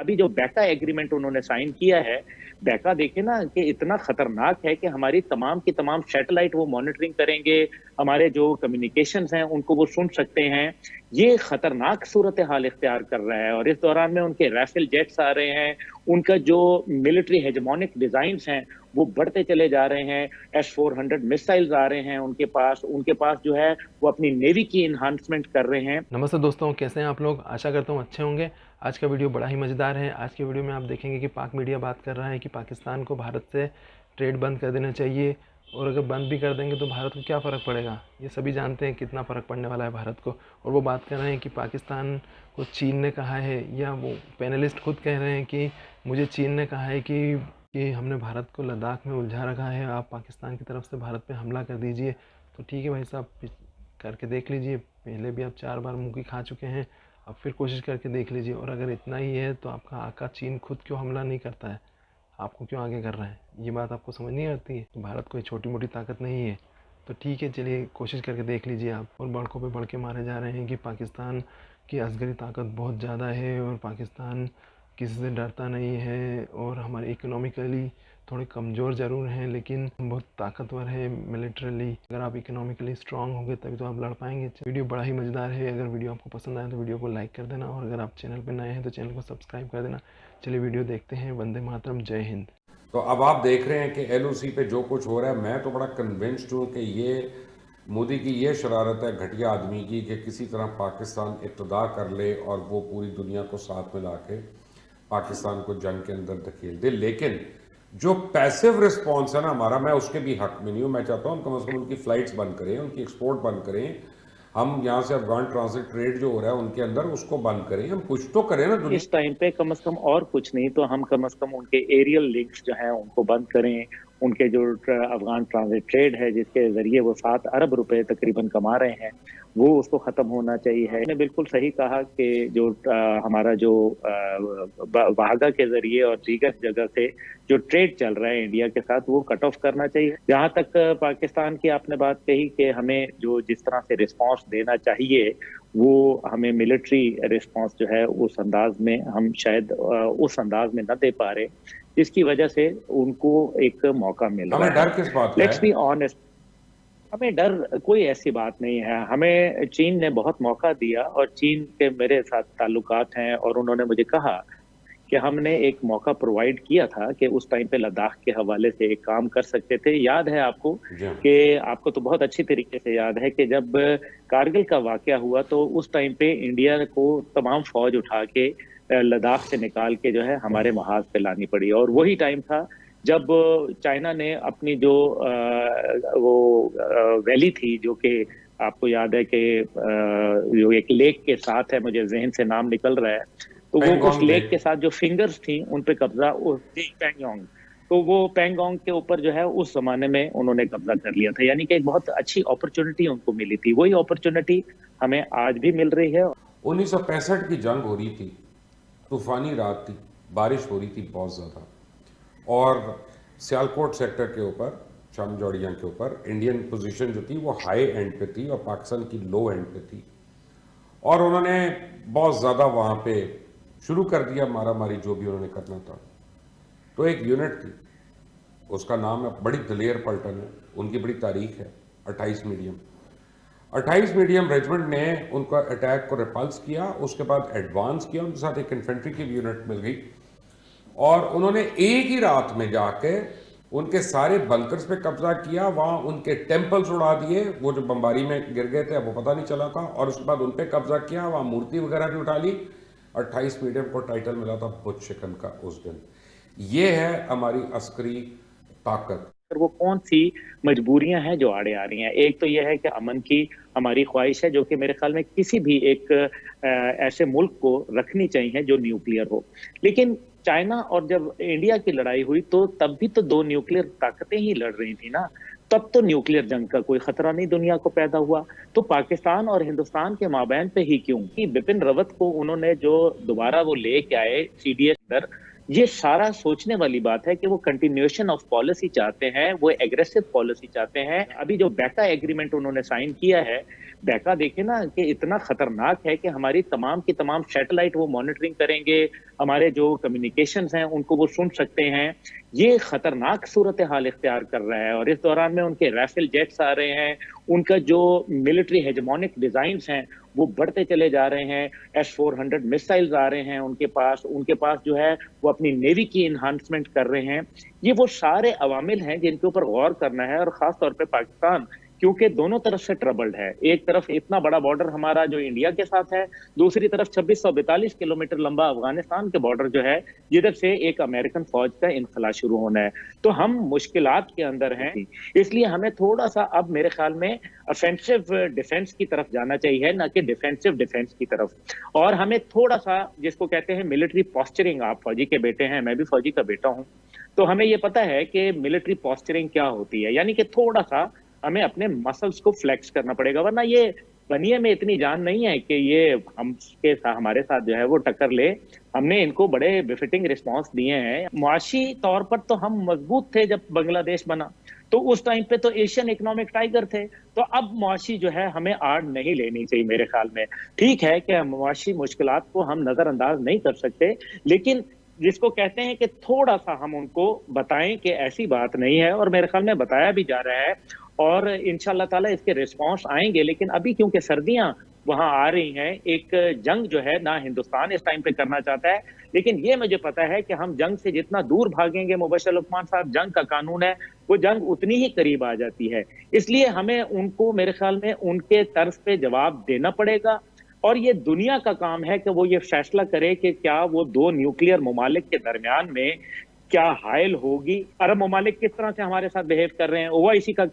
अभी जो बैका एग्रीमेंट उन्होंने साइन किया है, बैका देखे ना कि इतना खतरनाक है कि हमारी तमाम की तमाम सैटेलाइट वो मॉनिटरिंग करेंगे, हमारे जो कम्युनिकेशंस हैं उनको वो सुन सकते हैं। ये खतरनाक सूरत हाल इख्तियार कर रहा है और इस दौरान में उनके राइफल जेट्स आ रहे हैं, उनका जो मिलिट्री हेजेमोनिक डिजाइन्स हैं वो बढ़ते चले जा रहे हैं। S-400 मिसाइल्स आ रहे हैं उनके पास जो है वो अपनी नेवी की इन्हांसमेंट कर रहे हैं। नमस्ते दोस्तों, कैसे हैं आप लोग। आशा करता हूँ अच्छे होंगे। आज का वीडियो बड़ा ही मज़ेदार है। आज के वीडियो में आप देखेंगे कि पाक मीडिया बात कर रहा है कि पाकिस्तान को भारत से ट्रेड बंद कर देना चाहिए, और अगर बंद भी कर देंगे तो भारत को क्या फ़र्क पड़ेगा। ये सभी जानते हैं कितना फ़र्क पड़ने वाला है भारत को। और वो बात कर रहे हैं कि पाकिस्तान को चीन ने कहा है, या वो पैनलिस्ट खुद कह रहे हैं कि मुझे चीन ने कहा है कि हमने भारत को लद्दाख में उलझा रखा है, आप पाकिस्तान की तरफ से भारत पे हमला कर दीजिए। तो ठीक है भाई साहब, करके देख लीजिए। पहले भी आप 4 बार मुँह खा चुके हैं, अब फिर कोशिश करके देख लीजिए। और अगर इतना ही है तो आपका आका चीन खुद क्यों हमला नहीं करता है, आपको क्यों आगे कर रहा है। ये बात आपको समझ नहीं आती है। तो भारत कोई छोटी मोटी ताकत नहीं है। तो ठीक है, चलिए कोशिश करके देख लीजिए आप। और बड़कों पे बड़के मारे जा रहे हैं कि पाकिस्तान की असगरी ताकत बहुत ज़्यादा है और पाकिस्तान किसी से डरता नहीं है, और हमारे इकोनॉमिकली थोड़े कमज़ोर ज़रूर हैं लेकिन बहुत ताकतवर है मिलिट्रली। अगर आप इकोनॉमिकली स्ट्रांग होंगे तभी तो आप लड़ पाएंगे। वीडियो बड़ा ही मज़ेदार है। अगर वीडियो आपको पसंद आए तो वीडियो को लाइक कर देना, और अगर आप चैनल पर नए हैं तो चैनल को सब्सक्राइब कर देना। चलिए वीडियो देखते हैं। वंदे मातरम, जय हिंद। तो अब आप देख रहे हैं कि LOC पे जो कुछ हो रहा है, मैं तो बड़ा कन्विंस्ड हूँ कि ये मोदी की ये शरारत है घटिया आदमी की कि किसी तरह पाकिस्तान इब्तदा कर ले और वो पूरी दुनिया को साथ मिला के पाकिस्तान को जंग के अंदर धकेल दे। लेकिन जो पैसिव रिस्पॉन्स है ना हमारा, मैं उसके भी हक में नहीं हूँ। मैं चाहता हूँ कम से कम उनकी फ़्लाइट्स बंद करें, उनकी एक्सपोर्ट बंद करें। हम यहाँ से अफगान ट्रांजिट ट्रेड जो हो रहा है उनके अंदर उसको बंद करें। हम कुछ तो करें ना दुनिया। इस टाइम पे कम से कम और कुछ नहीं तो हम कम से कम उनके एरियल लिंक्स जो हैं उनको बंद करें। उनके जो अफगान ट्रांजिट ट्रेड है जिसके जरिए वो 7 अरब रुपए तकरीबन कमा रहे हैं, वो उसको खत्म होना चाहिए है। ने बिल्कुल सही कहा कि जो हमारा जो वाघा के जरिए और दीगर जगह से जो ट्रेड चल रहा है इंडिया के साथ वो कट ऑफ करना चाहिए। जहां तक पाकिस्तान की आपने बात कही कि हमें जो जिस तरह से रिस्पांस देना चाहिए वो हमें मिलिट्री रिस्पांस जो है उस अंदाज में हम शायद उस अंदाज में न दे पा रहे, जिसकी वजह से उनको एक मौका मिल रहा है। हमें डर किस बात का है? लेट्स बी ऑनेस्ट, हमें डर कोई ऐसी बात नहीं है। हमें चीन ने बहुत मौका दिया और चीन के मेरे साथ ताल्लुकात हैं और उन्होंने मुझे कहा कि हमने एक मौका प्रोवाइड किया था कि उस टाइम पे लद्दाख के हवाले से एक काम कर सकते थे। याद है आपको कि आपको तो बहुत अच्छी तरीके से याद है कि जब कारगिल का वाकया हुआ तो उस टाइम पे इंडिया को तमाम फौज उठा के लद्दाख से निकाल के जो है हमारे महाज पे लानी पड़ी। और वही टाइम था जब चाइना ने अपनी जो वो वैली थी जो कि आपको याद है कि जो एक लेक के साथ है, मुझे जहन से नाम निकल रहा है, तो वो उस लेक के साथ जो फिंगर्स थी उन पे कब्जा, पैंगोंग, तो वो पैंगोंग के ऊपर जो है उस जमाने में उन्होंने कब्जा कर लिया था। यानी कि एक बहुत अच्छी अपॉर्चुनिटी उनको मिली थी। वही अपॉर्चुनिटी हमें आज भी मिल रही है। 1965 की जंग हो रही थी, तूफानी रात थी, बारिश हो रही थी बहुत ज़्यादा, और सियालकोट सेक्टर के ऊपर, शामजोड़िया के ऊपर इंडियन पोजीशन जो थी वो हाई एंड पे थी और पाकिस्तान की लो एंड पे थी। और उन्होंने बहुत ज़्यादा वहाँ पे शुरू कर दिया मारा मारी, जो भी उन्होंने करना था। तो एक यूनिट थी, उसका नाम है, बड़ी दलेर पलटन है, उनकी बड़ी तारीख है, 28 मीडियम। 28 मीडियम रेजिमेंट ने उनका अटैक को रिपल्स किया, उसके बाद एडवांस किया, उनके साथ एक इन्फेंट्री की यूनिट मिल गई और उन्होंने एक ही रात में जाके उनके सारे बंकर्स पे कब्जा किया, वहाँ उनके टेम्पल्स उड़ा दिए, वो जो बमबारी में गिर गए थे अब वो पता नहीं चला था, और उसके बाद उन पे कब्जा किया, वहाँ मूर्ति वगैरह भी उठा ली। 28 मीडियम को टाइटल मिला था बुत शिकन का उस दिन। ये है हमारी अस्करी ताकत। वो कौन सी मजबूरियां हैं जो आड़े आ रही हैं। एक तो यह है कि अमन की हमारी ख्वाहिश है जो कि मेरे ख्याल में किसी भी एक ऐसे मुल्क को रखनी चाहिए जो न्यूक्लियर हो। लेकिन चाइना और जब इंडिया की लड़ाई हुई तो तब भी तो 2 न्यूक्लियर ताकतें ही लड़ रही थी ना, तब तो न्यूक्लियर जंग का कोई खतरा नहीं दुनिया को पैदा हुआ। तो पाकिस्तान और हिंदुस्तान के माबैन पे ही क्यों कि बिपिन रावत को उन्होंने जो दोबारा वो लेके आए CDS अंदर, ये सारा सोचने वाली बात है कि वो कंटिन्यूएशन ऑफ पॉलिसी चाहते हैं, वो एग्रेसिव पॉलिसी चाहते हैं। अभी जो बैका एग्रीमेंट उन्होंने साइन किया है, डाका देखे ना कि इतना खतरनाक है कि हमारी तमाम की तमाम सैटेलाइट वो मॉनिटरिंग करेंगे, हमारे जो कम्युनिकेशंस हैं उनको वो सुन सकते हैं। ये खतरनाक सूरत हाल इख्तियार कर रहा है, और इस दौरान में उनके राइफल जेट्स आ रहे हैं, उनका जो मिलिट्री हेजेमोनिक डिजाइन्स हैं वो बढ़ते चले जा रहे हैं, S-400 मिसाइल्स आ रहे हैं उनके पास जो है वो अपनी नेवी की इन्हांसमेंट कर रहे हैं। ये वो सारे अवामिल हैं जिनके ऊपर गौर करना है, और खास तौर पे पाकिस्तान, क्योंकि दोनों तरफ से ट्रबल्ड है। एक तरफ इतना बड़ा बॉर्डर हमारा जो इंडिया के साथ है, दूसरी तरफ 2642 किलोमीटर लंबा अफगानिस्तान के बॉर्डर जो है, जिधर से एक अमेरिकन फौज का इनखला शुरू होना है। तो हम मुश्किलात के अंदर हैं, इसलिए हमें थोड़ा सा अब मेरे ख्याल में ऑफेंसिव डिफेंस की तरफ जाना चाहिए, ना कि डिफेंसिव डिफेंस की तरफ। और हमें थोड़ा सा, जिसको कहते हैं मिलिट्री पॉस्चरिंग, आप फौजी के बेटे हैं, मैं भी फौजी का बेटा हूं, तो हमें ये पता है कि मिलिट्री पॉस्चरिंग क्या होती है। यानी कि थोड़ा सा हमें अपने मसल्स को फ्लेक्स करना पड़ेगा, वरना ये बनिए में इतनी जान नहीं है कि ये हमारे साथ जो है वो टक्कर ले। हमने इनको बड़े बिफिटिंग रिस्पॉन्स दिए हैं। मुआशी तौर पर तो हम मजबूत थे जब बांग्लादेश बना, तो उस टाइम पे तो एशियन इकोनॉमिक टाइगर थे। तो अब मुआशी जो है हमें आड़ नहीं लेनी चाहिए मेरे ख्याल में। ठीक है कि मुआशी मुश्किलात को हम नजरअंदाज नहीं कर सकते, लेकिन जिसको कहते हैं कि थोड़ा सा हम उनको बताएं कि ऐसी बात नहीं है, और मेरे ख्याल में बताया भी जा रहा है, और इंशाल्लाह ताला इसके रिस्पॉन्स आएंगे। लेकिन अभी क्योंकि सर्दियां वहां आ रही हैं, एक जंग जो है ना हिंदुस्तान इस टाइम पे करना चाहता है, लेकिन ये मुझे पता है कि हम जंग से जितना दूर भागेंगे, मुबश्शिर लुकमान साहब, जंग का कानून है वो जंग उतनी ही करीब आ जाती है। इसलिए हमें उनको मेरे ख्याल में उनके तर्ज पे जवाब देना पड़ेगा, और ये दुनिया का काम है कि वो ये फैसला करे कि क्या वो दो न्यूक्लियर ममालिक के दरमियान में क्या हायल होगी। अरब ममालिक किस तरह से हमारे साथ बिहेव कर रहे हैं, ओवैसी का